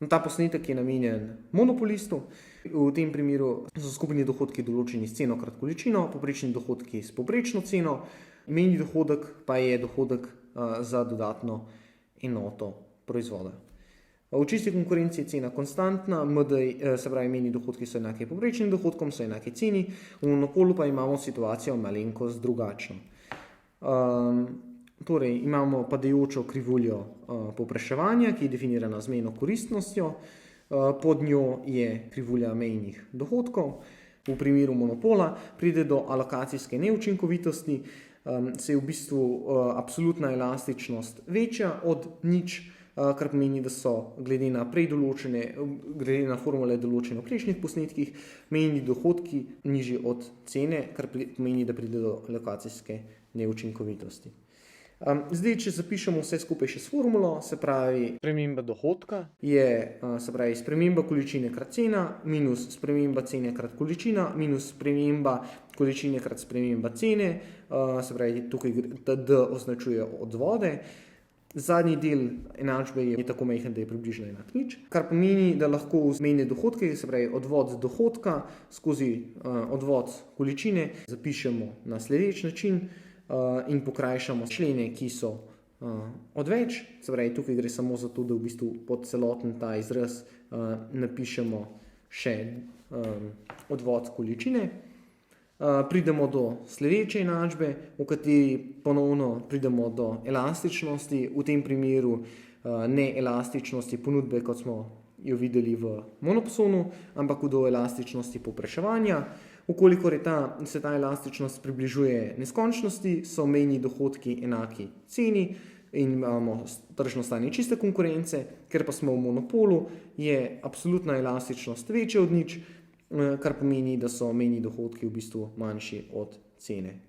Ta posnetek je namenjen monopolistu. V tem primeru so skupni dohodki določeni s ceno krat količino, povprečni dohodki s povprečno ceno, mejni dohodek pa je dohodek za dodatno enoto proizvoda. V čisti konkurenci je cena konstantna, se pravi mejni dohodki so enaki povprečnim dohodkom, so enaki ceni, v monopolu pa imamo situacijo malenkost drugačno. Torej, imamo padajočo krivuljo povpraševanja, ki je definirana z mejno koristnostjo, pod njo je krivulja mejnih dohodkov. V primeru monopola pride do alokacijske neučinkovitosti, se je v bistvu absolutna elastičnost večja od nič, kar pomeni, da so glede na formule določene v prejšnjih posnetkih, mejni dohodki nižji od cene, kar pomeni, da pride do alokacijske neučinkovitosti. Zdaj, če zapišemo vse skupaj še s formulo, se pravi, sprememba dohodka je sprememba količine krat cena minus sprememba cene krat količina minus sprememba količine krat sprememba cene, se pravi, tukaj D označuje odvode. Zadnji del enačbe je tako majhen, da je približno enak nič, kar pomeni, da lahko mejne dohodke, se pravi odvod dohodka skozi odvod količine, zapišemo na sledeč način in pokrajšamo člene, ki so odveč. Se pravi, tukaj gre samo za to, da v bistvu pod celoten ta izraz napišemo še odvod količine. Pridemo do sledeče enačbe, v kateri ponovno pridemo do elastičnosti, v tem primeru ne elastičnosti ponudbe, kot smo jo videli v monopsonu, ampak do elastičnosti povpraševanja. Ukolikor se ta elastičnost približuje neskončnosti, so mejni dohodki enaki ceni in imamo tržno stanje čiste konkurence. Ker pa smo v monopolu, je absolutna elastičnost večja od nič, kar pomeni, da so mejni dohodki v bistvu manjši od cene.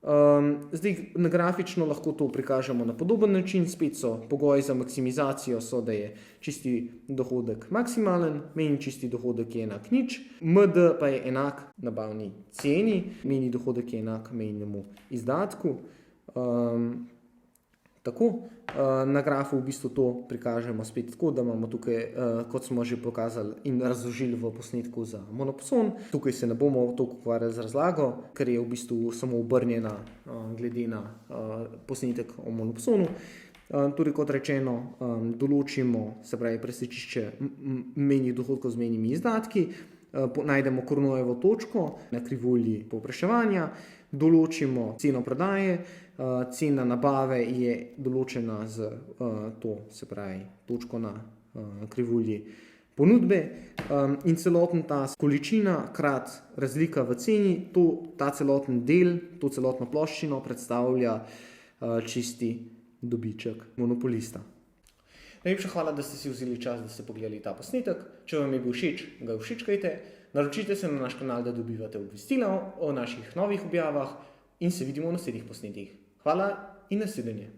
Zdaj, grafično lahko to prikažemo na podoben način, spet so pogoji za maksimizacijo, da je čisti dohodek maksimalen, mejni čisti dohodek je enak nič, MD pa je enak nabavni ceni, mejni dohodek je enak mejnemu izdatku. Na grafu v bistvu to prikažemo spet tako, da imamo tukaj, kot smo že pokazali in razložili v posnetku za monopson. Tukaj se ne bomo toliko ukvarjali z razlago, ker je v bistvu samo obrnjena glede na posnetek o monopsonu. Torej, kot rečeno, določimo, se pravi, presečišče mejnih dohodkov z mejnimi izdatki, najdemo Cournoyevo točko na krivulji povpraševanja, določimo ceno prodaje, cena nabave je določena z točko na krivulji ponudbe in celoten ta količina krat razlika v ceni, ta celoten del, to celotno ploščino predstavlja čisti dobiček monopolista. Najlepša hvala, da ste si vzeli čas, da ste pogledali ta posnetek. Če vam je bil všeč, ga všečkajte, naročite se na naš kanal, da dobivate obvestila o naših novih objavah in se vidimo v naslednjih posnetkih. Hvala in nasvidenje.